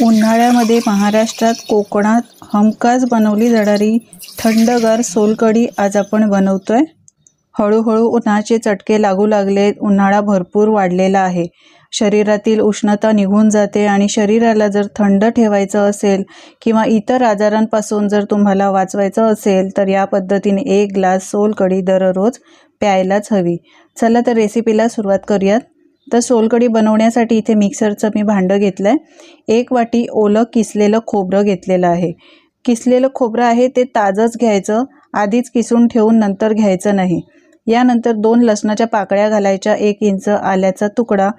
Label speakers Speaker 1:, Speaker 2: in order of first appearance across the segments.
Speaker 1: उन्हाळ्यामध्ये महाराष्ट्रात कोकणात हमखास बनवली जाणारी थंडगार सोलकढी आज आपण बनवतोय। हळूहळू उन्हाचे चटके लागू लागलेत, उन्हाळा भरपूर वाढलेला आहे। शरीरातील उष्णता निघून जाते आणि शरीराला जर थंड ठेवायचं असेल किंवा इतर आजारांपासून जर तुम्हाला वाचवायचं असेल तर या पद्धतीने 1 ग्लास सोलकढी दररोज प्यायलाच हवी। चला तर रेसिपीला सुरुवात करूयात। तर सोलकढी बनवण्यासाठी इथे मिक्सरचं मी भांडं घेतलंय। 1 वाटी ओलं किसलेलं खोबरं घेतलेलं आहे। किसलेलं खोबरं आहे ते ताजंच घ्यायचं, आधीच किसून ठेवून नंतर घ्यायचं नाही। यानंतर 2 लसणाच्या पाकळ्या घालायच्या, 1 इंच आल्याचा तुकडा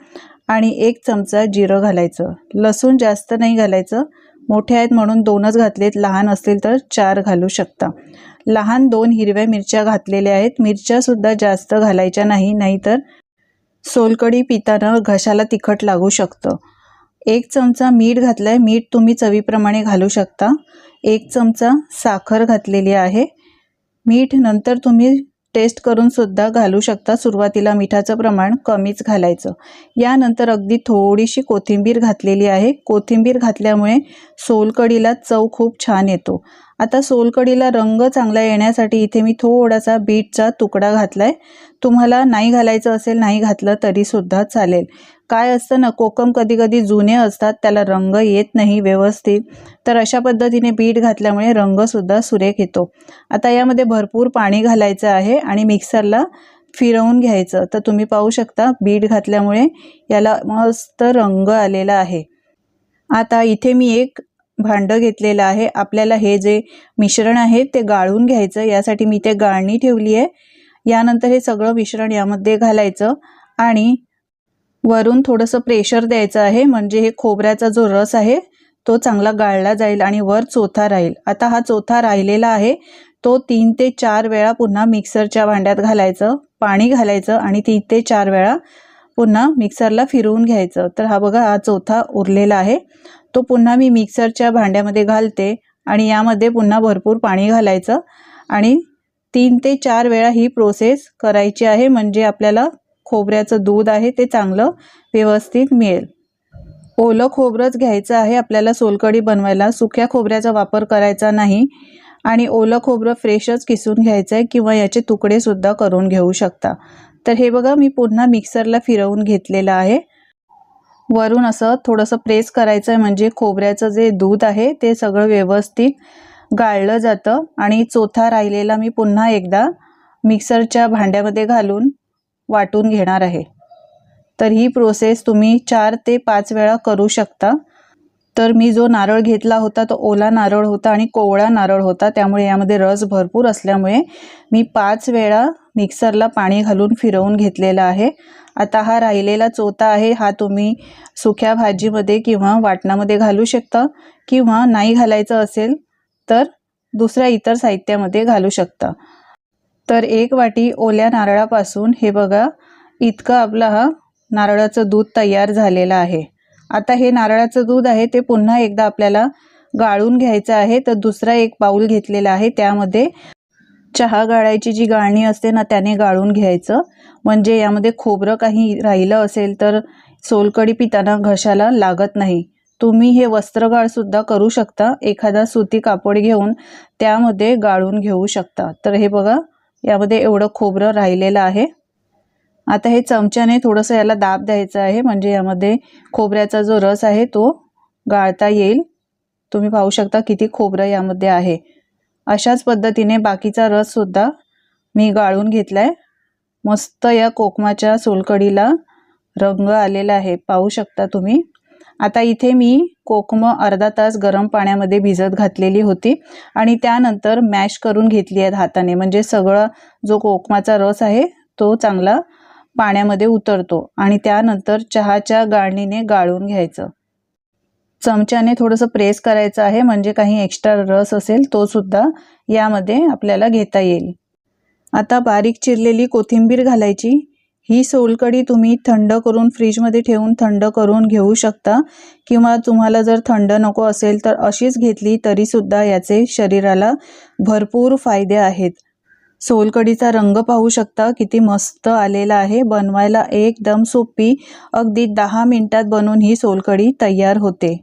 Speaker 1: आणि 1 चमचा जिरं घालायचं। लसूण जास्त नाही घालायचं, मोठे आहेत म्हणून 2च घातलेत, लहान असतील तर 4 घालू शकता। लहान 2 हिरव्या मिरच्या घातलेल्या आहेत। मिरच्या सुद्धा जास्त घालायच्या नाही, नाहीतर सोलकढी पिताना घशाला तिखट लागू शकतं। 1 चमचा मीठ घातलंय, मीठ तुम्ही चवीप्रमाणे घालू शकता। 1 चमचा साखर घातलेली आहे। मीठ नंतर तुम्ही टेस्ट करून सुद्धा घालू शकता, सुरुवातीला मिठाचं प्रमाण कमीच घालायचं। यानंतर अगदी थोडीशी कोथिंबीर घातलेली आहे। कोथिंबीर घातल्यामुळे सोलकढीला चव खूप छान येतो। आता सोलकढीला रंग चांगला येण्यासाठी इथे मी थोडासा बीटचा तुकडा घातलाय। तुम्हाला नाही घालायचं असेल, नाही घातलं तरी सुद्धा चालेल। काय असतं ना, कोकम कधी कधी जुने असतात, त्याला रंग येत नाही व्यवस्थित, तर अशा पद्धतीने बीट घातल्यामुळे रंग सुद्धा सुरेख येतो। आता यामध्ये भरपूर पाणी घालायचं आहे आणि मिक्सरला फिरवून घ्यायचं। तर तुम्ही पाहू शकता बीट घातल्यामुळे याला मस्त रंग आलेला आहे। आता इथे मी एक भांडं घेतलेलं आहे। आपल्याला हे जे मिश्रण आहे ते गाळून घ्यायचं, यासाठी मी ते गाळणी ठेवली आहे। यानंतर हे सगळं मिश्रण यामध्ये घालायचं आणि वरून थोडंसं प्रेशर द्यायचं आहे, म्हणजे हे खोबऱ्याचा जो रस आहे तो चांगला गाळला जाईल आणि वर चोथा राहील। आता हा चोथा राहिलेला आहे तो 3 ते 4 वेळा पुन्हा मिक्सरच्या भांड्यात घालायचं, पाणी घालायचं आणि 3 ते 4 वेळा पुन्हा मिक्सरला फिरवून घ्यायचं। तर हा बघा, हा चोथा उरलेला आहे, तो पुन्हा मी मिक्सरच्या भांड्यामध्ये घालते आणि यामध्ये पुन्हा भरपूर पाणी घालायचं आणि 3 ते 4 वेळा ही प्रोसेस करायची आहे, म्हणजे आपल्याला खोबऱ्याचं दूध आहे ते चांगलं व्यवस्थित मिळेल। ओलं खोबरंच घ्यायचं आहे आपल्याला सोलकढी बनवायला, सुक्या खोबऱ्याचा वापर करायचा नाही आणि ओलं खोबरं फ्रेशच किसून घ्यायचं आहे किंवा याचे तुकडे सुद्धा करून घेऊ शकता। तर हे बघा, मी पुन्हा मिक्सरला फिरवून घेतलेलं आहे। वरून असं थोडंसं प्रेस करायचं आहे, म्हणजे खोबऱ्याचं जे दूध आहे ते सगळं व्यवस्थित गाळलं जातं आणि चोथा राहिलेला मी पुन्हा एकदा मिक्सरच्या भांड्यामध्ये घालून वाटून घेणार आहे। तर ही प्रोसेस तुम्ही 4 ते 5 वेळा करू शकता। तर मी जो नारळ घेतला होता तो ओला नारळ होता आणि कोवळा नारळ होता, त्यामुळे यामध्ये रस भरपूर असल्यामुळे मी 5 वेळा मिक्सरला पाणी घालून फिरवून घेतलेला आहे। आता हा राहिलेला चोथा आहे, हा तुम्ही सुक्या भाजीमध्ये किंवा वाटणामध्ये घालू शकता किंवा नाही घालायचं असेल तर दुसऱ्या इतर साहित्यामध्ये घालू शकता। तर 1 वाटी ओल्या नारळापासून हे बघा, इतकं आपला हा नारळाचं दूध तयार झालेलं आहे। आता हे नारळाचं दूध आहे ते पुन्हा एकदा आपल्याला गाळून घ्यायचं आहे। तर दुसरा एक बाउल घेतलेला आहे, त्यामध्ये चहा गाळायची जी गाळणी असते ना त्याने गाळून घ्यायचं, म्हणजे यामध्ये खोबरं काही राहिलं असेल तर सोलकढी पिताना घशाला लागत नाही। तुम्ही हे वस्त्रगाळ सुद्धा करू शकता, एखादा सुती कापड घेऊन त्यामध्ये गाळून घेऊ शकता। तर हे बघा, यामध्ये एवढं खोबरं राहिलेलं आहे। आता हे चमच्याने थोडंसं याला दाब द्यायचं आहे, म्हणजे यामध्ये खोबऱ्याचा जो रस आहे तो गाळता येईल। तुम्ही पाहू शकता किती खोबरं यामध्ये आहे। अशाच पद्धतीने बाकीचा रस सुद्धा मी गाळून घेतलाय। मस्त या कोकमाच्या सोलकढीला रंग आलेला आहे, पाहू शकता तुम्ही। आता इथे मी कोकम अर्धा तास गरम पाण्यामध्ये भिजत घातलेली होती आणि त्यानंतर मॅश करून घेतली आहेत हाताने, म्हणजे सगळा जो कोकमाचा रस आहे तो चांगला पाण्यामध्ये उतरतो आणि त्यानंतर चहाच्या गाळणीने गाळून घ्यायचं। चमच्याने थोडंसं प्रेस करायचं आहे, म्हणजे काही एक्स्ट्रा रस असेल तो सुद्धा यामध्ये आपल्याला घेता येईल। आता बारीक चिरलेली कोथिंबीर घालायची। ही सोलकढी तुम्ही थंड करून फ्रीजमध्ये ठेवून थंड करून घेऊ शकता किंवा तुम्हाला जर थंड नको असेल तर अशीच घेतली तरी सुद्धा याचे शरीराला भरपूर फायदे आहेत। सोलकढीचा रंग पाहू शकता किती मस्त आलेला आहे। बनवायला एकदम सोपी, अगदी 10 मिनिटात बनवून ही सोलकढी तयार होते।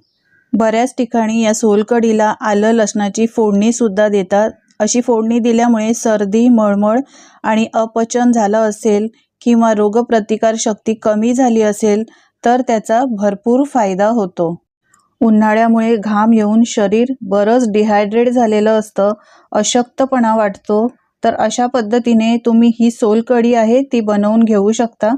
Speaker 1: बऱ्याच ठिकाणी या सोलकढीला आलं लसणाची फोडणी सुद्धा देतात। अशी फोडणी दिल्यामुळे सर्दी, मळमळ आणि अपचन झालं असेल किंवा रोगप्रतिकार शक्ती कमी झाली असेल तर त्याचा भरपूर फायदा होतो। उन्हाळ्यामुळे घाम येऊन शरीर बरंच डिहायड्रेट झालेलं असतं, अशक्तपणा वाटतो, तर अशा पद्धतीने तुम्ही ही सोलकढी आहे ती बनवून घेऊ शकता।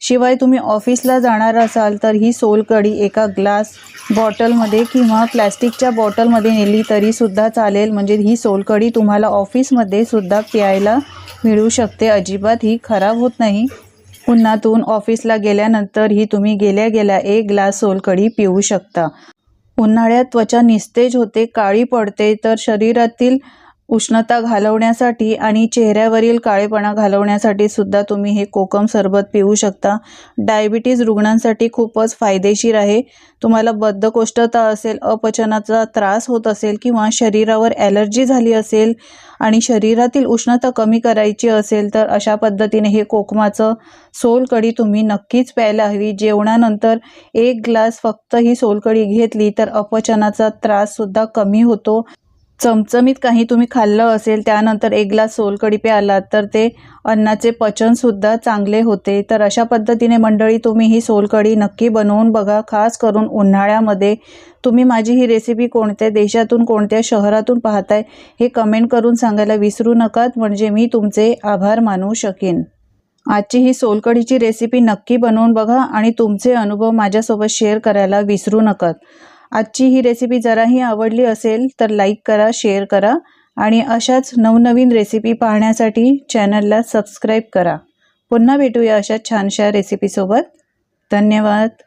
Speaker 1: शिवाय तुम्ही ऑफिसला जाणार असाल तर ही सोलकढी एका ग्लास बॉटलमध्ये किंवा प्लॅस्टिकच्या बॉटलमध्ये नेली तरी सुद्धा चालेल, म्हणजे ही सोलकढी तुम्हाला ऑफिसमध्ये सुद्धा प्यायला मिळू शकते। अजिबात ही खराब होत नाही। उन्हातून ऑफिसला गेल्यानंतर ही तुम्ही गेल्या गेल्या एक ग्लास सोलकढी पिऊ शकता। उन्हाळ्यात त्वचा निस्तेज होते, काळी पडते, तर शरीरातील उष्णता घालवण्यासाठी आणि चेहऱ्यावरील काळेपणा घालवण्यासाठी सुद्धा तुम्ही हे कोकम सरबत पिऊ शकता। डायबिटीज रुग्णांसाठी खूपच फायदेशीर आहे। तुम्हाला बद्धकोष्ठता असेल, अपचनाचा त्रास होत असेल किंवा शरीरावर ॲलर्जी झाली असेल आणि शरीरातील उष्णता कमी करायची असेल तर अशा पद्धतीने हे कोकमाचं सोलकढी तुम्ही नक्कीच प्यायला हवी। जेवणानंतर एक ग्लास फक्त ही सोलकढी घेतली तर अपचनाचा त्राससुद्धा कमी होतो। चमचमीत काही तुम्ही खाल्लं असेल त्यानंतर एक ग्लास सोलकढी प्यालात तर ते अन्नाचे पचनसुद्धा चांगले होते। तर अशा पद्धतीने मंडळी तुम्ही ही सोलकढी नक्की बनवून बघा, खास करून उन्हाळ्यामध्ये। तुम्ही माझी ही रेसिपी कोणत्या देशातून, कोणत्या शहरातून पाहताय हे कमेंट करून सांगायला विसरू नका, म्हणजे मी तुमचे आभार मानू शकेन। आजची ही सोलकढीची रेसिपी नक्की बनवून बघा आणि तुमचे अनुभव माझ्यासोबत शेअर करायला विसरू नका। आजची ही रेसिपी जराही आवडली असेल तर लाईक करा, शेअर करा आणि अशाच नवनवीन रेसिपी पाहण्यासाठी चॅनलला सबस्क्राईब करा। पुन्हा भेटूया अशा छानशा रेसिपीसोबत। धन्यवाद।